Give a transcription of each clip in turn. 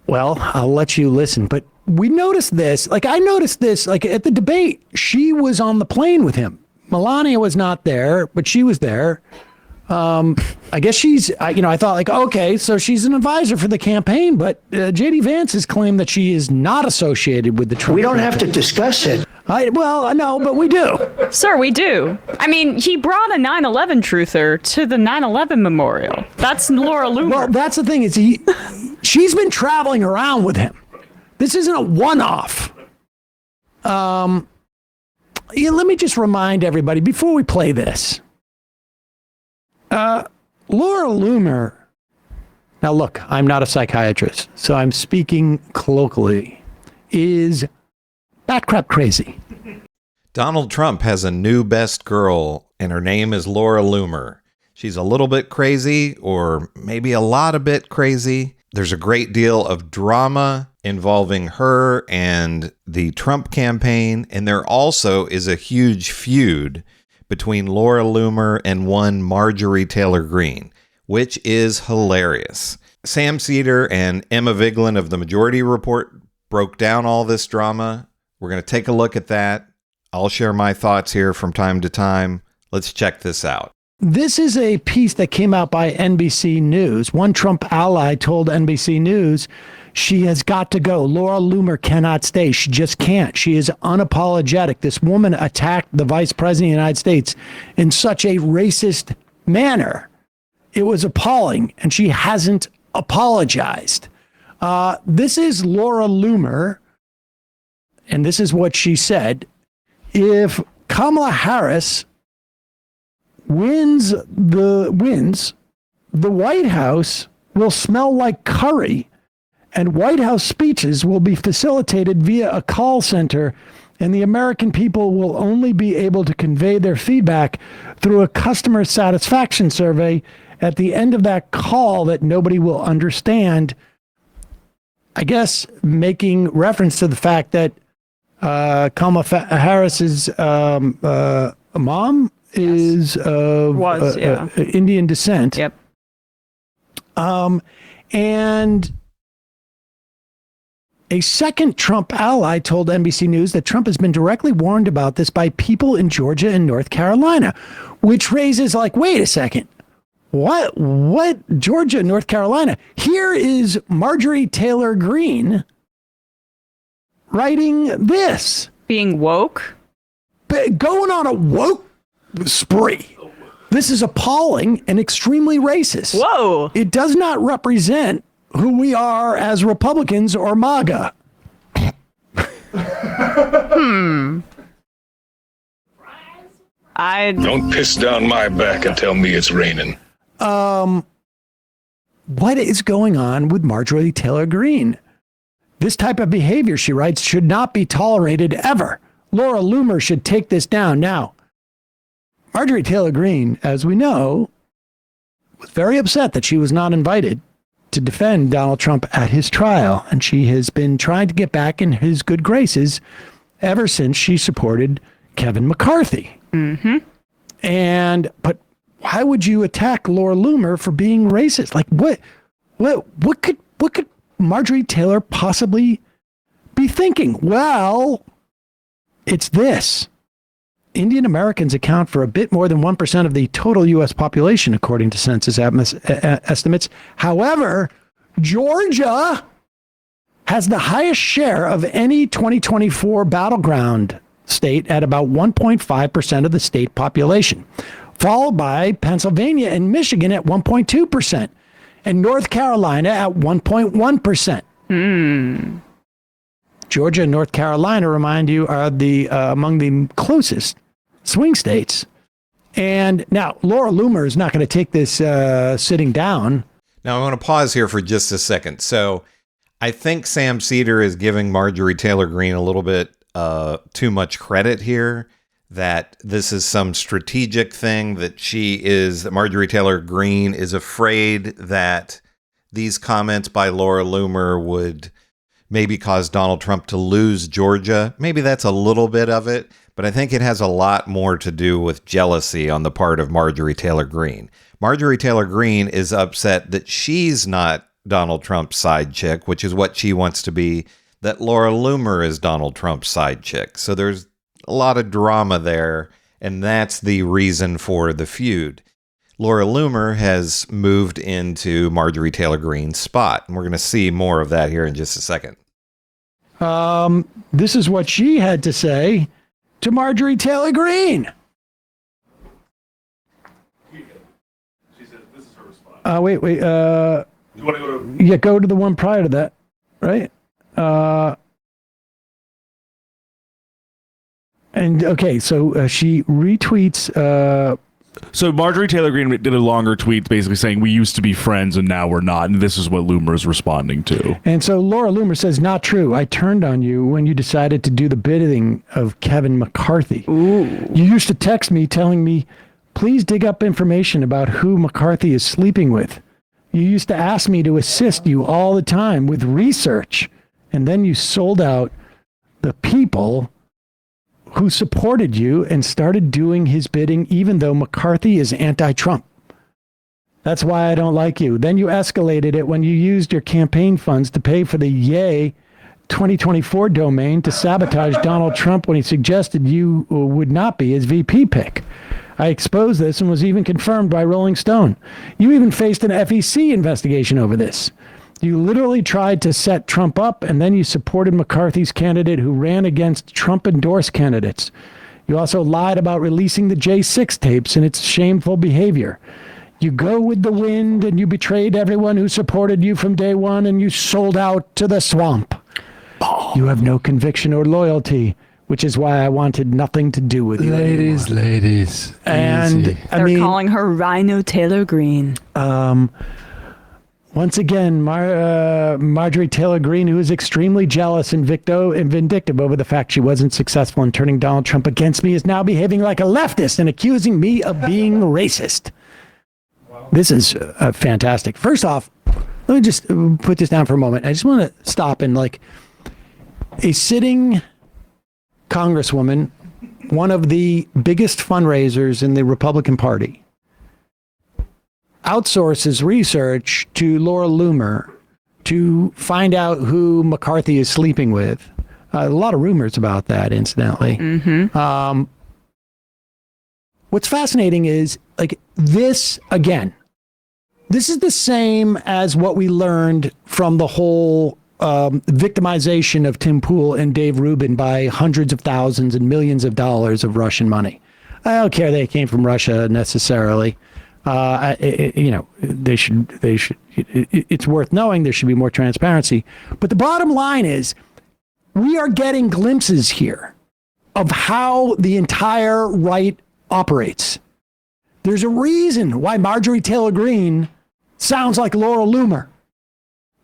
Well, I'll let you listen, but we noticed this. Like, I noticed this, like, at the debate, she was on the plane with him. Melania was not there, but she was there. I guess she's, I thought, like, okay, so she's an advisor for the campaign, but J.D. Vance has claimed that she is not associated with the Trump. We don't have to discuss it. Well, no, but we do. Sir, we do. I mean, he brought a 9/11 truther to the 9/11 memorial. That's Laura Loomer. Well, that's the thing, is she's been traveling around with him. This isn't a one-off. Let me just remind everybody before we play this. Laura Loomer. Now, look, I'm not a psychiatrist, so I'm speaking colloquially. Is batcrap crazy. Donald Trump has a new best girl, and her name is Laura Loomer. She's a little bit crazy, or maybe a lot of bit crazy. There's a great deal of drama involving her and the Trump campaign, and there also is a huge feud between Laura Loomer and one Marjorie Taylor Greene, which is hilarious. Sam Seder and Emma Vigeland of the Majority Report broke down all this drama. We're going to take a look at that. I'll share my thoughts here from time to time. Let's check this out. This is a piece that came out by NBC News. One Trump ally told NBC News she has got to go. Laura Loomer cannot stay. She just can't. She is unapologetic. This woman attacked the vice president of the United States in such a racist manner. It was appalling, and she hasn't apologized. This is Laura Loomer, and this is what she said. If Kamala Harris wins, the White House will smell like curry, and White House speeches will be facilitated via a call center, and the American people will only be able to convey their feedback through a customer satisfaction survey at the end of that call that nobody will understand. I guess making reference to the fact that Kamala Harris's mom is of Indian descent. Yep. And a second Trump ally told NBC News that Trump has been directly warned about this by people in Georgia and North Carolina, which raises, like, wait a second. What Georgia and North Carolina? Here is Marjorie Taylor Greene writing this. Being woke? Going on a woke spree. This is appalling and extremely racist. Whoa. It does not represent who we are as Republicans or MAGA. Don't piss down my back and tell me it's raining. What is going on with Marjorie Taylor Greene? This type of behavior, she writes, should not be tolerated ever. Laura Loomer should take this down. Now, Marjorie Taylor Greene, as we know, was very upset that she was not invited to defend Donald Trump at his trial, and she has been trying to get back in his good graces ever since she supported Kevin McCarthy. Mm-hmm. But why would you attack Laura Loomer for being racist? Like, what could Marjorie Taylor possibly be thinking? Well, it's this. Indian Americans account for a bit more than 1% of the total U.S. population, according to census estimates. However, Georgia has the highest share of any 2024 battleground state at about 1.5% of the state population, followed by Pennsylvania and Michigan at 1.2%, and North Carolina at 1.1%. Georgia and North Carolina, remind you, are among the closest swing states. And now Laura Loomer is not going to take this sitting down. Now I want to pause here for just a second. So I think Sam Seder is giving Marjorie Taylor Greene a little bit too much credit here, that this is some strategic thing, that Marjorie Taylor Greene is afraid that these comments by Laura Loomer would maybe cause Donald Trump to lose Georgia. Maybe that's a little bit of it, but I think it has a lot more to do with jealousy on the part of Marjorie Taylor Greene. Marjorie Taylor Greene is upset that she's not Donald Trump's side chick, which is what she wants to be, that Laura Loomer is Donald Trump's side chick. So there's a lot of drama there, and that's the reason for the feud. Laura Loomer has moved into Marjorie Taylor Greene's spot, and we're going to see more of that here in just a second. This is what she had to say to Marjorie Taylor Greene. She said, this is her response. Wait. You want to go to... Yeah, go to the one prior to that, right? And okay, so she retweets. So Marjorie Taylor Greene did a longer tweet basically saying we used to be friends and now we're not, and this is what Loomer is responding to. And so Laura Loomer says, not true. I turned on you when you decided to do the bidding of Kevin McCarthy. Ooh. You used to text me telling me, please dig up information about who McCarthy is sleeping with. You used to ask me to assist you all the time with research. And then you sold out the people who supported you and started doing his bidding, even though McCarthy is anti-Trump. That's why I don't like you. Then you escalated it when you used your campaign funds to pay for the Yay 2024 domain to sabotage Donald Trump when he suggested you would not be his VP pick. I exposed this and was even confirmed by Rolling Stone. You even faced an FEC investigation over this. You literally tried to set Trump up, and then you supported McCarthy's candidate who ran against Trump-endorsed candidates. You also lied about releasing the J6 tapes and its shameful behavior. You go with the wind, and you betrayed everyone who supported you from day one, and you sold out to the swamp. You have no conviction or loyalty, which is why I wanted nothing to do with you anymore. Ladies. And Easy. They're calling her Rhino Taylor Greene. Once again, Marjorie Taylor Greene, who is extremely jealous and vindictive over the fact she wasn't successful in turning Donald Trump against me, is now behaving like a leftist and accusing me of being racist. This is fantastic. First off, let me just put this down for a moment. I just want to stop and a sitting congresswoman, one of the biggest fundraisers in the Republican Party, outsources research to Laura Loomer to find out who McCarthy is sleeping with. A lot of rumors about that, incidentally. Mm-hmm. What's fascinating is this again. This is the same as what we learned from the whole victimization of Tim Pool and Dave Rubin by hundreds of thousands and millions of dollars of Russian money. I don't care they came from Russia necessarily. They should. It's worth knowing. There should be more transparency. But the bottom line is, we are getting glimpses here of how the entire right operates. There's a reason why Marjorie Taylor Greene sounds like Laura Loomer,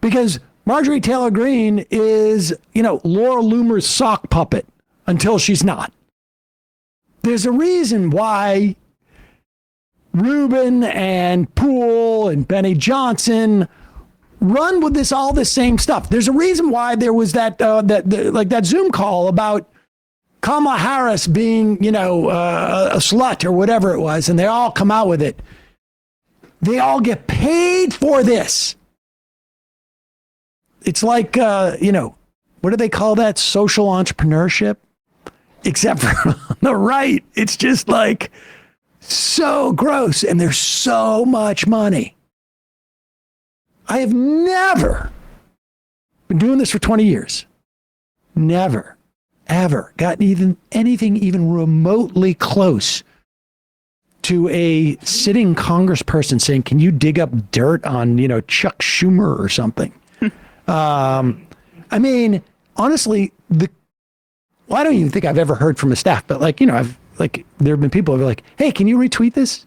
because Marjorie Taylor Greene is, Laura Loomer's sock puppet until she's not. There's a reason why Rubin and Poole and Benny Johnson run with all this same stuff. There's a reason why there was that Zoom call about Kamala Harris being, a slut or whatever it was, and they all come out with it. They all get paid for this. It's like, what do they call that? Social entrepreneurship? Except for on the right, it's just so gross, and there's so much money. I have never been doing this for 20 years. Never, ever gotten anything even remotely close to a sitting congressperson saying, can you dig up dirt on, Chuck Schumer or something? I mean, honestly, I don't even think I've ever heard from a staff, but there have been people who are like, hey, can you retweet this?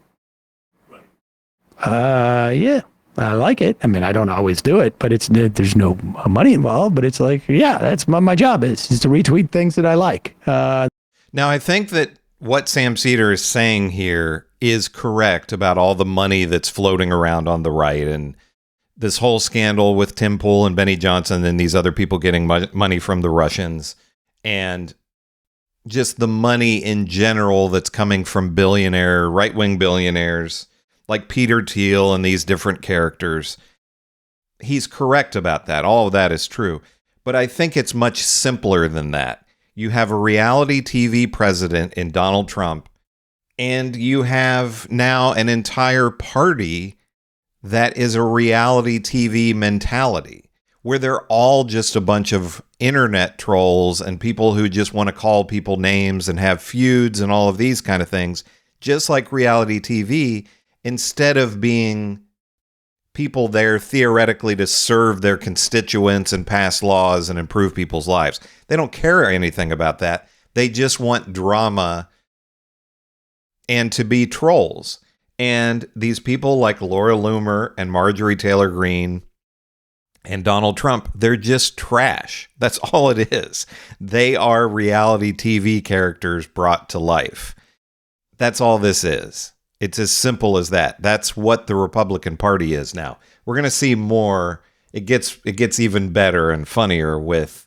Yeah, I like it. I mean, I don't always do it, but there's no money involved, but it's that's my job is to retweet things that I like. Now, I think that what Sam Seder is saying here is correct about all the money that's floating around on the right, and this whole scandal with Tim Pool and Benny Johnson and these other people getting money from the Russians, and just the money in general that's coming from right-wing billionaires like Peter Thiel and these different characters. he's correct about that. All of that is true. But I think it's much simpler than that. You have a reality TV president in Donald Trump, and you have now an entire party that is a reality TV mentality, where they're all just a bunch of internet trolls and people who just want to call people names and have feuds and all of these kind of things, just like reality TV, instead of being people there theoretically to serve their constituents and pass laws and improve people's lives. They don't care anything about that. They just want drama and to be trolls. And these people like Laura Loomer and Marjorie Taylor Greene and Donald Trump, they're just trash. That's all it is. They are reality TV characters brought to life. That's all this is. It's as simple as that. That's what the Republican Party is now. We're going to see more. It gets even better and funnier with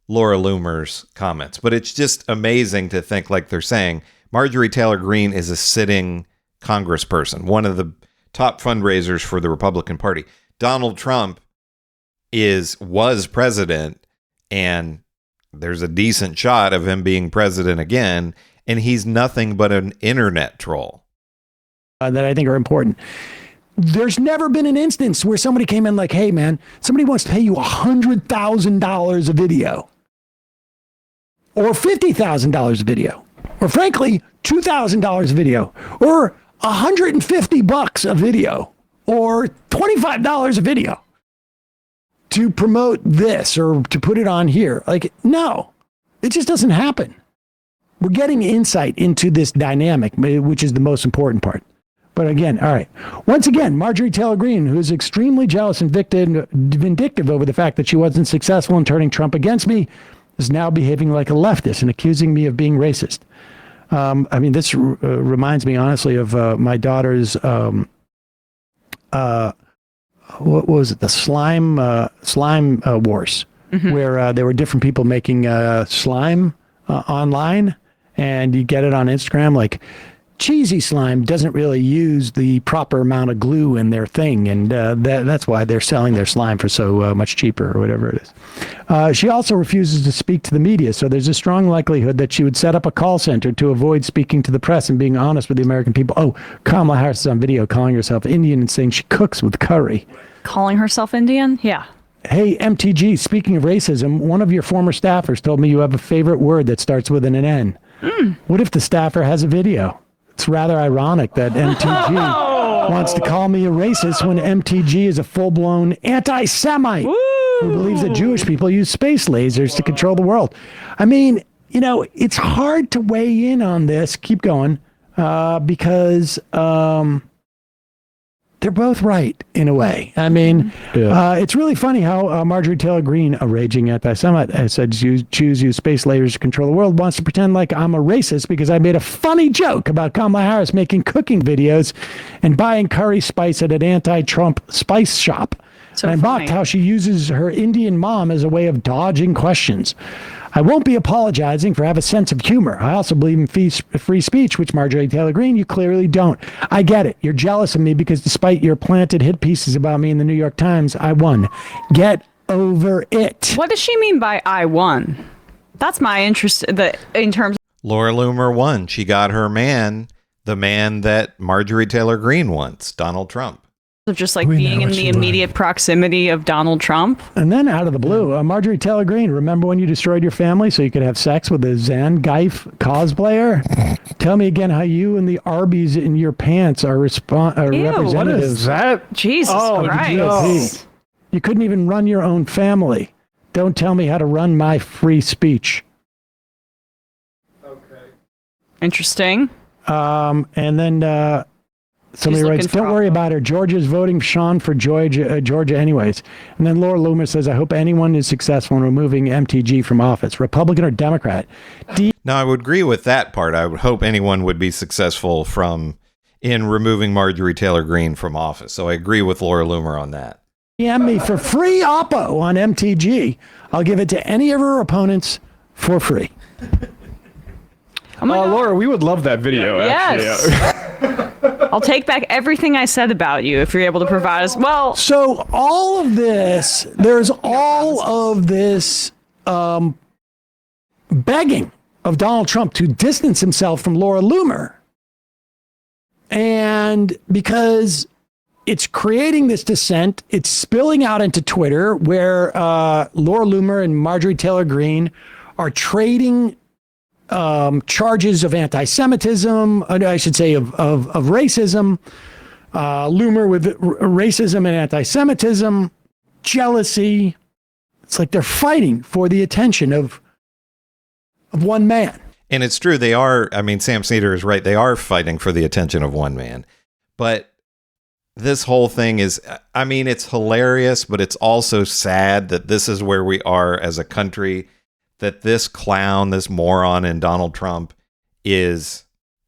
Laura Loomer's comments. But it's just amazing to think, like they're saying, Marjorie Taylor Greene is a sitting congressperson, one of the top fundraisers for the Republican Party. Donald Trump was president, and there's a decent shot of him being president again, and he's nothing but an internet troll. That I think are important. There's never been an instance where somebody came in like, hey, man, somebody wants to pay you $100,000 a video, or $50,000 a video, or frankly, $2,000 a video, or $150 a video, or $25 a video to promote this or to put it on here. Like, no, it just doesn't happen. We're getting insight into this dynamic, which is the most important part. But again, all right. Once again, Marjorie Taylor Greene, who is extremely jealous and vindictive over the fact that she wasn't successful in turning Trump against me, is now behaving like a leftist and accusing me of being racist. I mean, this reminds me, honestly, of my daughter's, what was it? The slime wars, where there were different people making slime online, and you get it on Instagram, like, cheesy slime doesn't really use the proper amount of glue in their thing, and that's why they're selling their slime for so much cheaper, or whatever it is. She also refuses to speak to the media, so there's a strong likelihood that she would set up a call center to avoid speaking to the press and being honest with the American people. Oh, Kamala Harris is on video calling herself Indian and saying she cooks with curry. Calling herself Indian? Yeah. Hey, MTG, speaking of racism, one of your former staffers told me you have a favorite word that starts with an N. What if the staffer has a video? It's rather ironic that MTG wants to call me a racist when MTG is a full-blown anti-Semite who believes that Jewish people use space lasers to control the world. I mean, it's hard to weigh in on this. Keep going, because they're both right in a way. I mean, it's really funny how Marjorie Taylor Greene, a raging anti-Semite, said use space lasers to control the world, wants to pretend like I'm a racist because I made a funny joke about Kamala Harris making cooking videos and buying curry spice at an anti-Trump spice shop. So and I mocked how she uses her Indian mom as a way of dodging questions. I won't be apologizing for have a sense of humor. I also believe in free speech, which Marjorie Taylor Greene, you clearly don't. I get it. You're jealous of me because despite your planted hit pieces about me in the New York Times, I won. Get over it. What does she mean by I won? That's my interest in terms Laura Loomer won. She got her man, the man that Marjorie Taylor Greene wants, Donald Trump. of just like being in the immediate proximity of Donald Trump. And then out of the blue, Marjorie Taylor Greene, remember when you destroyed your family so you could have sex with a Zangief cosplayer? Tell me again how you and the Arby's in your pants are representatives. What is that? Jesus Christ. You couldn't even run your own family. Don't tell me how to run my free speech. Okay. Interesting. And then somebody writes, don't worry about her. Georgia's voting Sean for Georgia anyways. And then Laura Loomer says, I hope anyone is successful in removing MTG from office, Republican or Democrat. Now, I would agree with that part. I would hope anyone would be successful in removing Marjorie Taylor Greene from office. So I agree with Laura Loomer on that. DM me for free Oppo on MTG. I'll give it to any of her opponents for free. Laura, we would love that video, yes. actually. I'll take back everything I said about you if you're able to provide us. Well, So all of this, there's all of this begging of Donald Trump to distance himself from Laura Loomer. And because it's creating this dissent, it's spilling out into Twitter where Laura Loomer and Marjorie Taylor Greene are trading charges of anti-Semitism, I should say of racism, Loomer with racism and anti-Semitism, jealousy. It's like they're fighting for the attention of one man. And it's true. They are. I mean, Sam Seder is right. They are fighting for the attention of one man. But this whole thing is, I mean, it's hilarious, but it's also sad that this is where we are as a country, that this clown, this moron in Donald Trump is,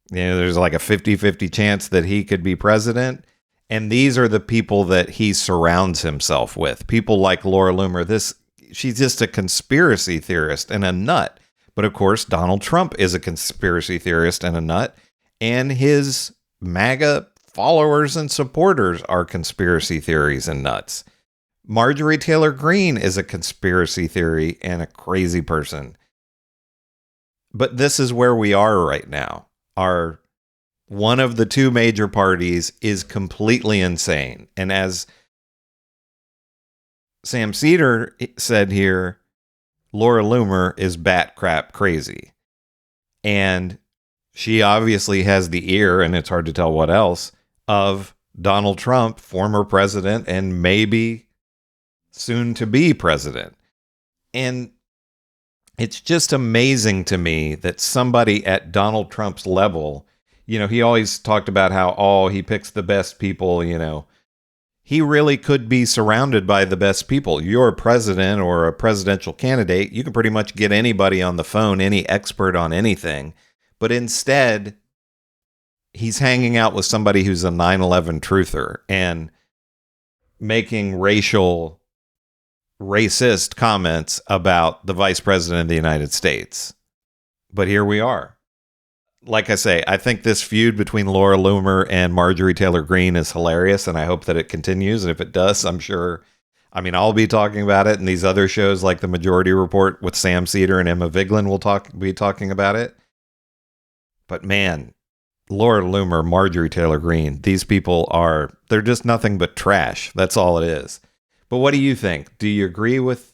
there's like a 50-50 chance that he could be president. And these are the people that he surrounds himself with. People like Laura Loomer. She's just a conspiracy theorist and a nut. But of course, Donald Trump is a conspiracy theorist and a nut, and his MAGA followers and supporters are conspiracy theories and nuts. Marjorie Taylor Greene is a conspiracy theory and a crazy person. But this is where we are right now. One of the two major parties is completely insane. And as Sam Seder said here, Laura Loomer is bat crap crazy. And she obviously has the ear, and it's hard to tell what else, of Donald Trump, former president, and maybe soon to be president. And it's just amazing to me that somebody at Donald Trump's level, he always talked about how, he picks the best people, He really could be surrounded by the best people. You're a president or a presidential candidate. You can pretty much get anybody on the phone, any expert on anything. But instead, he's hanging out with somebody who's a 9/11 truther and making racist comments about the vice president of the United States. But here we are. Like I say, I think this feud between Laura Loomer and Marjorie Taylor Greene is hilarious, and I hope that it continues. And if it does, I'll be talking about it, and these other shows like The Majority Report with Sam Seder and Emma Vigeland will be talking about it. But man, Laura Loomer, Marjorie Taylor Greene, these people they're just nothing but trash. That's all it is. But what do you think? Do you agree with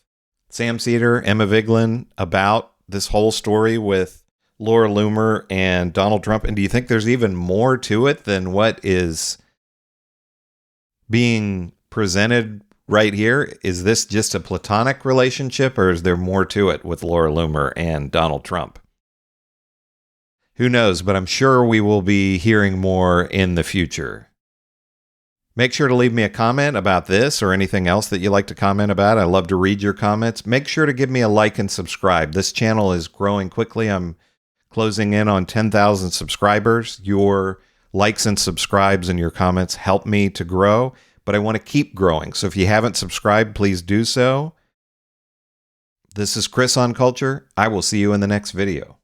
Sam Seder, Emma Vigeland about this whole story with Laura Loomer and Donald Trump? And do you think there's even more to it than what is being presented right here? Is this just a platonic relationship, or is there more to it with Laura Loomer and Donald Trump? Who knows, but I'm sure we will be hearing more in the future. Make sure to leave me a comment about this or anything else that you like to comment about. I love to read your comments. Make sure to give me a like and subscribe. This channel is growing quickly. I'm closing in on 10,000 subscribers. Your likes and subscribes and your comments help me to grow, but I want to keep growing. So if you haven't subscribed, please do so. This is Chris on Culture. I will see you in the next video.